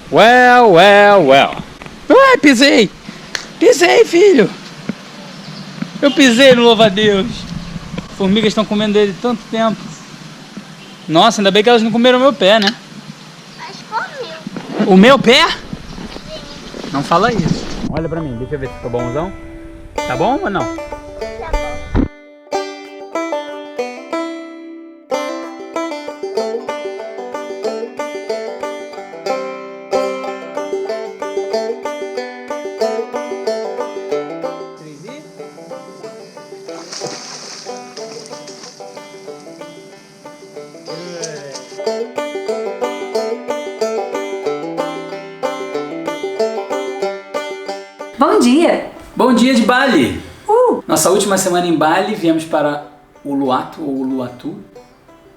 Well, well, well. Ué, pisei! Pisei, filho! Eu pisei no louva-a-Deus. Formigas estão comendo ele tanto tempo. Nossa, ainda bem que elas não comeram o meu pé, né? Mas comeu. O meu pé? Não fala isso. Olha pra mim, deixa eu ver se tô bonzão. Tá bom ou não? Tá bom. Bom dia! Bom dia de Bali! Nossa última semana em Bali, viemos para Uluwatu ou Uluwatu,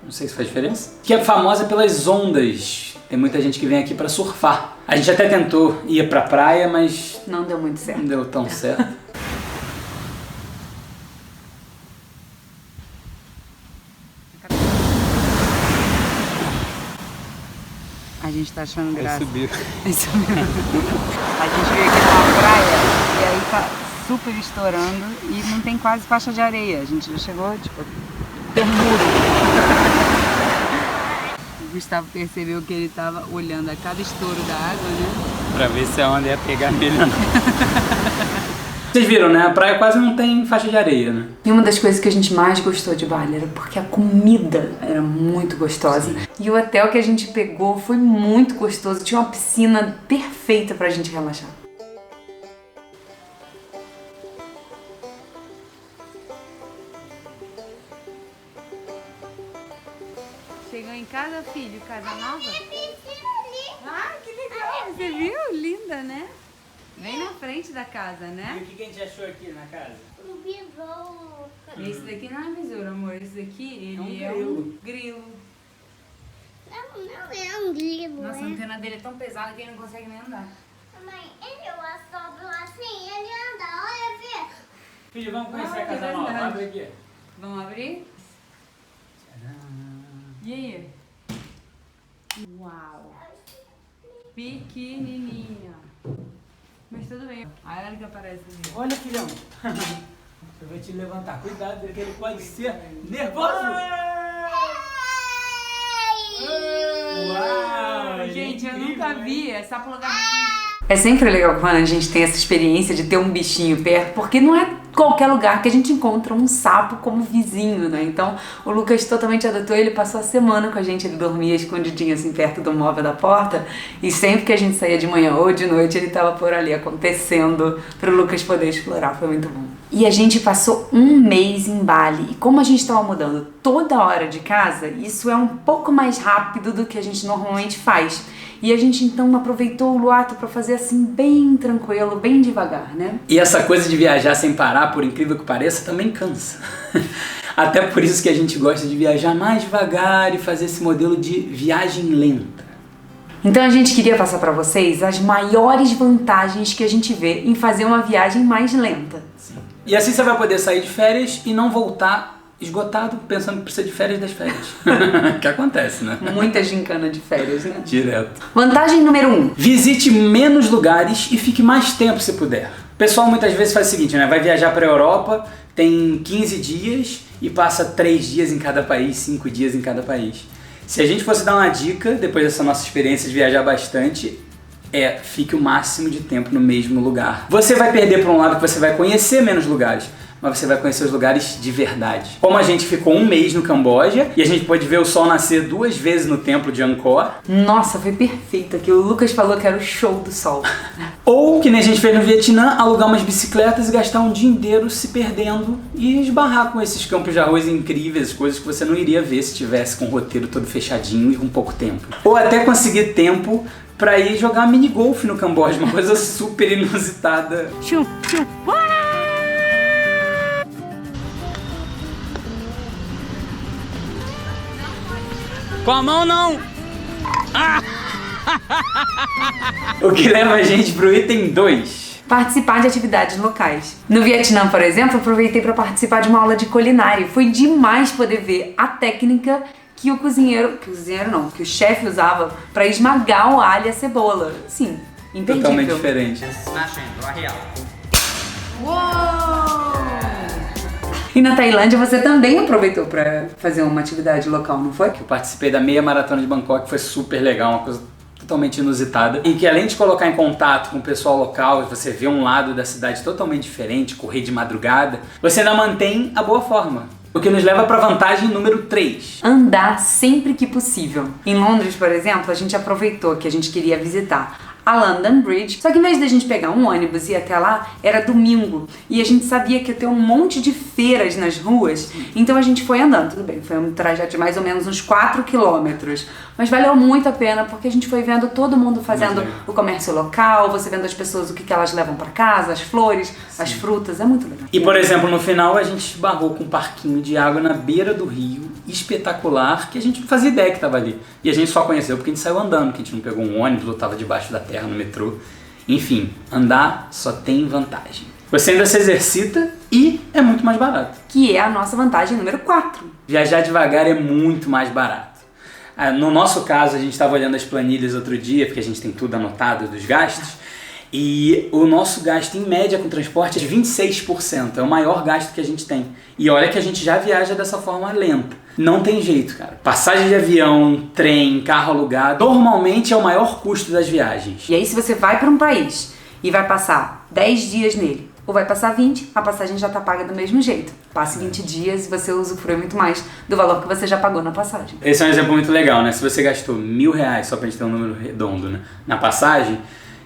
não sei se faz diferença, que é famosa pelas ondas. Tem muita gente que vem aqui para surfar. A gente até tentou ir pra praia, mas Não deu muito certo. não deu tão certo. A gente tá achando graça. Subiu. Isso mesmo. A gente veio aqui numa praia e aí tá super estourando e não tem quase faixa de areia. A gente já chegou, tipo, tem um muro. O Gustavo percebeu que ele tava olhando a cada estouro da água, né? Pra ver se a onda ia pegar melhor. Vocês viram, né? A praia quase não tem faixa de areia, né? E uma das coisas que a gente mais gostou de Bali era porque a comida era muito gostosa. E o hotel que a gente pegou foi muito gostoso. Tinha uma piscina perfeita pra gente relaxar. Chegou em casa, filho? Casa nova? Ah, que legal! Você viu? Linda, né? Bem na frente da casa, né? E o que a gente achou aqui na casa? Um besouro. Esse daqui não é besouro, amor. Esse daqui, ele É um é um grilo. Não é um grilo, Nossa, a né? antena dele é tão pesada que ele não consegue nem andar. Mãe, ele assobra assim, ele anda, olha, vê. Filho, vamos conhecer Ah, a casa é nova. verdade. Abre aqui. Vamos abrir? E aí? Uau! Pequenininha. Mas tudo bem. Aí olha que aparece ali. Olha, filhão. Eu vou te levantar. Cuidado, porque ele pode ser nervoso. Uau! Gente, eu incrível, nunca hein? vi essa lagartixa. É sempre legal quando a gente tem essa experiência de ter um bichinho perto, porque não é qualquer lugar que a gente encontra um sapo como vizinho, né? Então, o Lucas totalmente adotou, ele passou a semana com a gente, ele dormia escondidinho assim perto do móvel da porta, e sempre que a gente saía de manhã ou de noite, ele tava por ali acontecendo pro Lucas poder explorar, foi muito bom. E a gente passou um mês em Bali, e como a gente tava mudando toda hora de casa, isso é um pouco mais rápido do que a gente normalmente faz. E a gente então aproveitou o Uluwatu para fazer assim bem tranquilo, bem devagar, né? E essa coisa de viajar sem parar, por incrível que pareça, também cansa. Até por isso que a gente gosta de viajar mais devagar e fazer esse modelo de viagem lenta. Então a gente queria passar para vocês as maiores vantagens que a gente vê em fazer uma viagem mais lenta. E assim você vai poder sair de férias e não voltar esgotado pensando que precisa de férias das férias. Que acontece, né? Muita gincana de férias, né? Direto. Vantagem número 1. Visite menos lugares e fique mais tempo se puder. O pessoal muitas vezes faz o seguinte, né? Vai viajar para a Europa, tem 15 dias e passa 3 dias em cada país, 5 dias em cada país. Se a gente fosse dar uma dica, depois dessa nossa experiência de viajar bastante, fique o máximo de tempo no mesmo lugar. Você vai perder por um lado que você vai conhecer menos lugares, mas você vai conhecer os lugares de verdade. Como a gente ficou um mês no Camboja e a gente pôde ver o sol nascer 2 vezes no templo de Angkor. Nossa, foi perfeito aqui. O Lucas falou que era o show do sol. Ou, que nem a gente fez no Vietnã, alugar umas bicicletas e gastar um dia inteiro se perdendo e esbarrar com esses campos de arroz incríveis, coisas que você não iria ver se tivesse com o roteiro todo fechadinho e com pouco tempo. Ou até conseguir tempo pra ir jogar minigolf no Camboja, uma coisa super inusitada. Tchum, tchum. Com a mão não! Ah! O que leva a gente pro item 2. Participar de atividades locais. No Vietnã, por exemplo, aproveitei para participar de uma aula de culinária. Foi demais poder ver a técnica que que o chefe usava pra esmagar o alho e a cebola. Sim, imperdível. Totalmente diferente. E na Tailândia você também aproveitou pra fazer uma atividade local, não foi? Eu participei da meia maratona de Bangkok, foi super legal, uma coisa totalmente inusitada. E que além de colocar em contato com o pessoal local, você vê um lado da cidade totalmente diferente, correr de madrugada, você ainda mantém a boa forma. O que nos leva para a vantagem número 3. Andar sempre que possível. Em Londres, por exemplo, a gente aproveitou que a gente queria visitar a London Bridge, só que em vez de a gente pegar um ônibus e ir até lá, era domingo e a gente sabia que ia ter um monte de feiras nas ruas, então a gente foi andando, tudo bem, foi um trajeto de mais ou menos uns 4 quilômetros, mas valeu muito a pena porque a gente foi vendo todo mundo fazendo o comércio local, você vendo as pessoas, o que elas levam para casa, as flores, as frutas, é muito legal. E por exemplo, no final a gente esbarrou com um parquinho de água na beira do rio, espetacular, que a gente não fazia ideia que estava ali. E a gente só conheceu porque a gente saiu andando, que a gente não pegou um ônibus ou estava debaixo da terra no metrô. Enfim, andar só tem vantagem. Você ainda se exercita e é muito mais barato. Que é a nossa vantagem número 4. Viajar devagar é muito mais barato. No nosso caso, a gente estava olhando as planilhas outro dia, porque a gente tem tudo anotado dos gastos, e o nosso gasto em média com transporte é de 26%, é o maior gasto que a gente tem. E olha que a gente já viaja dessa forma lenta. Não tem jeito, cara. Passagem de avião, trem, carro alugado, normalmente é o maior custo das viagens. E aí se você vai para um país e vai passar 10 dias nele, ou vai passar 20, a passagem já tá paga do mesmo jeito. Passe 20 dias e você usufrui muito mais do valor que você já pagou na passagem. Esse é um exemplo muito legal, né? Se você gastou R$1.000, só pra gente ter um número redondo, né, na passagem,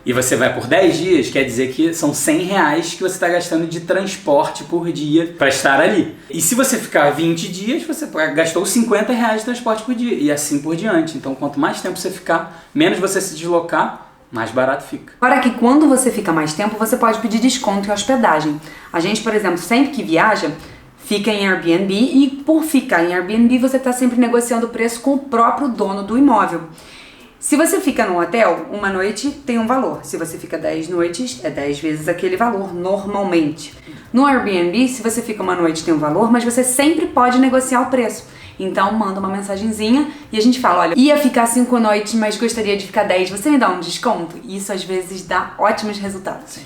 e você vai por 10 dias, quer dizer que são R$100 que você está gastando de transporte por dia para estar ali. E se você ficar 20 dias, você gastou R$50 de transporte por dia e assim por diante. Então, quanto mais tempo você ficar, menos você se deslocar, mais barato fica. Fora que quando você fica mais tempo, você pode pedir desconto em hospedagem. A gente, por exemplo, sempre que viaja, fica em Airbnb e por ficar em Airbnb, você está sempre negociando o preço com o próprio dono do imóvel. Se você fica num hotel, uma noite tem um valor. Se você fica 10 noites, é 10 vezes aquele valor, normalmente. No Airbnb, se você fica uma noite, tem um valor, mas você sempre pode negociar o preço. Então, manda uma mensagenzinha e a gente fala, olha, ia ficar 5 noites, mas gostaria de ficar 10, você me dá um desconto? E isso, às vezes, dá ótimos resultados. Sim.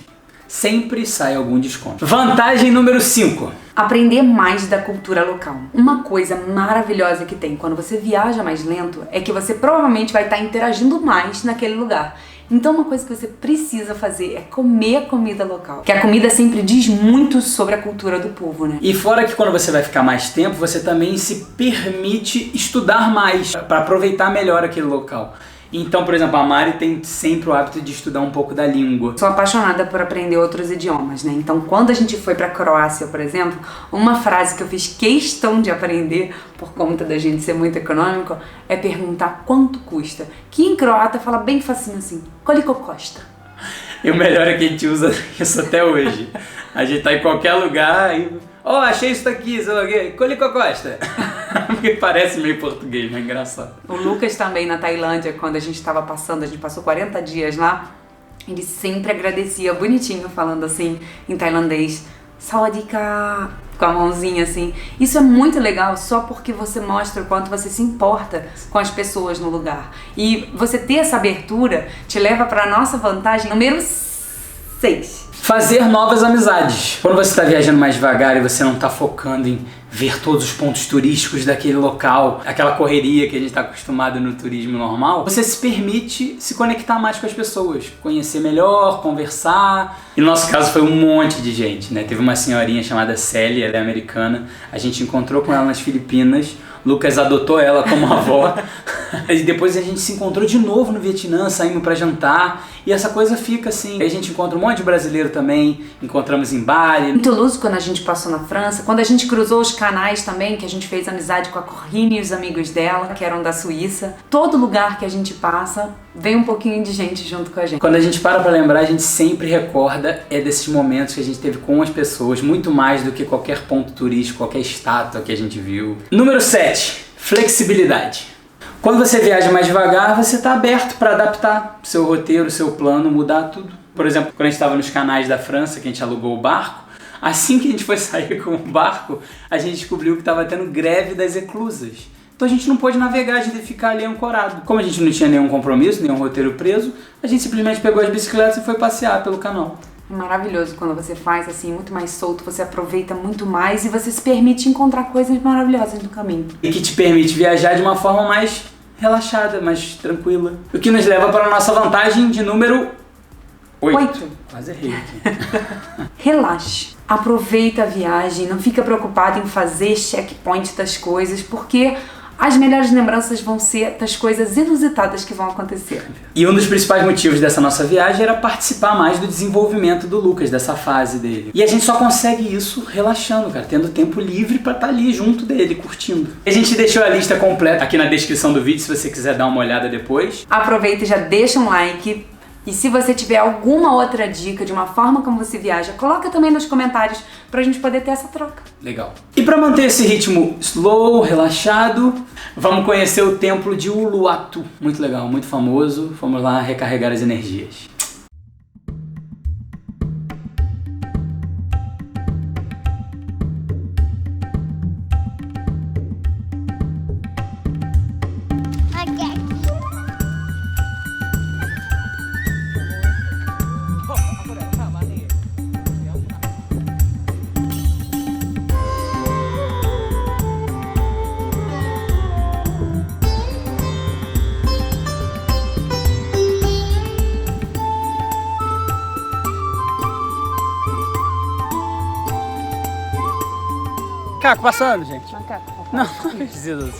Sempre sai algum desconto. Vantagem número 5. Aprender mais da cultura local. Uma coisa maravilhosa que tem quando você viaja mais lento é que você provavelmente vai estar interagindo mais naquele lugar. Então uma coisa que você precisa fazer é comer a comida local. Que a comida sempre diz muito sobre a cultura do povo, né? E fora que quando você vai ficar mais tempo, você também se permite estudar mais para aproveitar melhor aquele local. Então, por exemplo, a Mari tem sempre o hábito de estudar um pouco da língua. Sou apaixonada por aprender outros idiomas, né? Então, quando a gente foi pra Croácia, por exemplo, uma frase que eu fiz questão de aprender, por conta da gente ser muito econômico, é perguntar quanto custa. Que em croata fala bem facinho assim, koliko košta. E o melhor é que a gente usa isso até hoje. A gente tá em qualquer lugar e... achei isso daqui, sei lá o quê. Koliko košta. Porque parece meio português, mas é engraçado. O Lucas também na Tailândia, quando a gente tava passando, a gente passou 40 dias lá, ele sempre agradecia bonitinho, falando assim, em tailandês, sawadika, com a mãozinha assim. Isso é muito legal só porque você mostra o quanto você se importa com as pessoas no lugar. E você ter essa abertura te leva para a nossa vantagem número 6. Fazer novas amizades. Quando você está viajando mais devagar e você não está focando em ver todos os pontos turísticos daquele local, aquela correria que a gente está acostumado no turismo normal, você se permite se conectar mais com as pessoas, conhecer melhor, conversar. E no nosso caso foi um monte de gente, né? Teve uma senhorinha chamada Célia, ela é americana, a gente encontrou com ela nas Filipinas, Lucas adotou ela como avó. E depois a gente se encontrou de novo no Vietnã, saímos pra jantar. E essa coisa fica assim. A gente encontra um monte de brasileiro também. Encontramos em Bali. Em Toulouse, quando a gente passou na França. Quando a gente cruzou os canais também, que a gente fez amizade com a Corrine e os amigos dela, que eram da Suíça. Todo lugar que a gente passa, vem um pouquinho de gente junto com a gente. Quando a gente para pra lembrar, a gente sempre recorda desses momentos que a gente teve com as pessoas. Muito mais do que qualquer ponto turístico, qualquer estátua que a gente viu. Número 7. Flexibilidade. Quando você viaja mais devagar, você está aberto para adaptar seu roteiro, seu plano, mudar tudo. Por exemplo, quando a gente estava nos canais da França, que a gente alugou o barco, assim que a gente foi sair com o barco, a gente descobriu que estava tendo greve das eclusas. Então a gente não pôde navegar, a gente teve que ficar ali ancorado. Como a gente não tinha nenhum compromisso, nenhum roteiro preso, a gente simplesmente pegou as bicicletas e foi passear pelo canal. É maravilhoso quando você faz assim, muito mais solto, você aproveita muito mais e você se permite encontrar coisas maravilhosas no caminho. E que te permite viajar de uma forma mais relaxada, mais tranquila. O que nos leva para a nossa vantagem de número 8. Quase errei aqui. Relaxe. Aproveita a viagem, não fica preocupado em fazer checkpoint das coisas, porque as melhores lembranças vão ser das coisas inusitadas que vão acontecer. E um dos principais motivos dessa nossa viagem era participar mais do desenvolvimento do Lucas, dessa fase dele. E a gente só consegue isso relaxando, cara, tendo tempo livre pra estar ali junto dele, curtindo. A gente deixou a lista completa aqui na descrição do vídeo, se você quiser dar uma olhada depois. Aproveita e já deixa um like. E se você tiver alguma outra dica de uma forma como você viaja, coloca também nos comentários pra gente poder ter essa troca. Legal. E pra manter esse ritmo slow, relaxado, vamos conhecer o templo de Uluwatu. Muito legal, muito famoso. Vamos lá recarregar as energias. Macaco passando, gente. Macaco. Não precisa.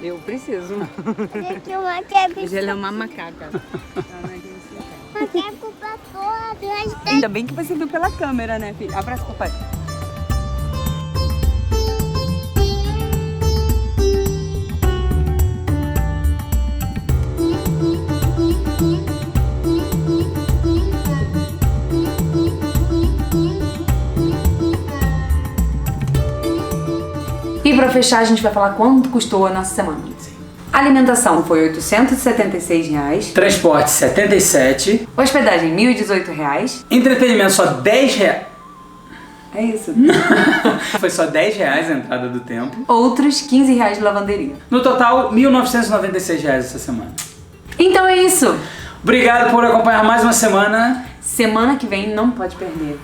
Eu preciso. Macaco Ele é uma macaca. passou, Ainda bem que você viu pela câmera, né, filha? Abraça, papai. E pra fechar, a gente vai falar quanto custou a nossa semana. A alimentação foi R$ 876. Transporte, 77. Hospedagem, R$ 1.018. Entretenimento, só 10 reais. É isso. Foi só 10 reais a entrada do templo. Outros R$ 15 de lavanderia. No total, R$ 1.996 essa semana. Então é isso. Obrigado por acompanhar mais uma semana. Semana que vem não pode perder.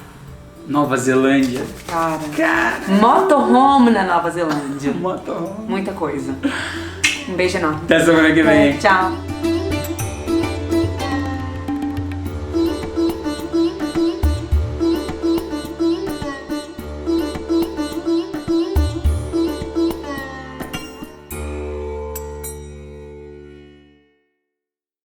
Nova Zelândia. Cara. Motorhome na Nova Zelândia. Motorhome. Muita coisa. Um beijo enorme. Até semana que vem. Tchau.